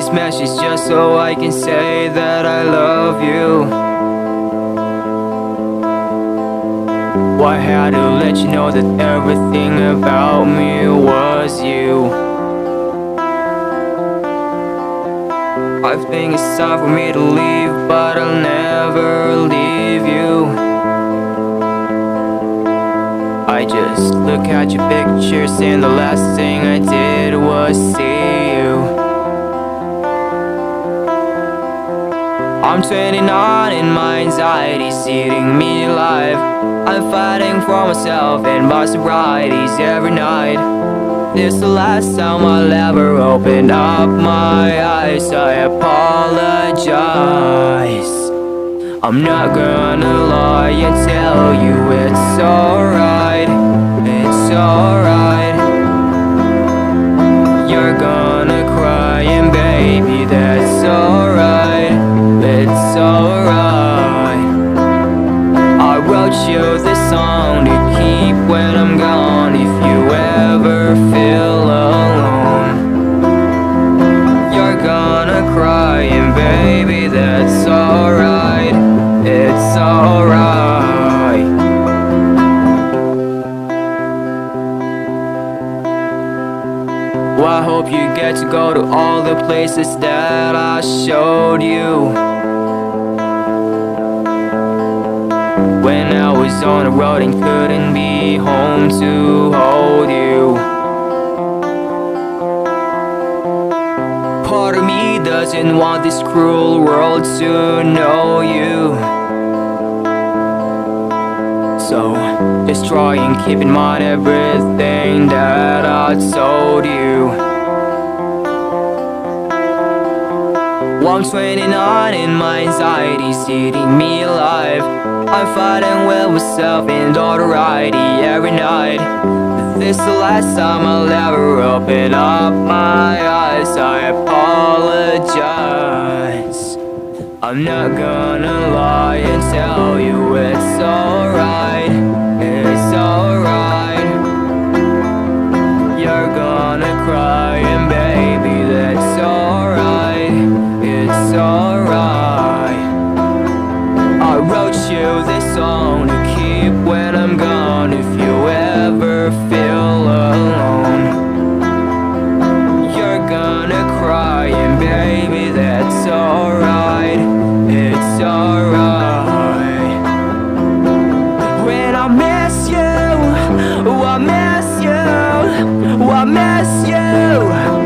this message just so I can say that I love you. I had to let you know that everything about me was you. I think it's time for me to leave, but I'll never leave you. I just look at your pictures and the last thing I did was see you. I'm 29 and my anxiety's eating me alive. I'm fighting for myself and my sobrieties every night. This is the last time I'll ever open up my eyes. I apologize. I'm not gonna lie and tell you it's alright. It's alright. You're gonna cry and baby, that's alright. It's alright. I wrote you this song to keep when I'm gone. If you ever feel alone, you're gonna cry and baby, that's alright. It's alright. Well, I hope you get to go to all the places that I showed you. When I was on the road and couldn't be home to hold you. Part of me doesn't want this cruel world to know you. So just try and keep in mind everything that I told you. Well, I'm 29 and my anxiety's eating me alive. I'm fighting with myself and notoriety every night. This is the last time I'll ever open up my eyes. I apologize. I'm not gonna lie and tell you it's alright. It's alright. You're gonna cry and baby, that's alright. It's alright. I wrote you this song to keep when I'm gone. If you ever feel alone, you're gonna cry and baby, that's alright. It's alright. When I miss you, oh, I miss you, oh, I miss you.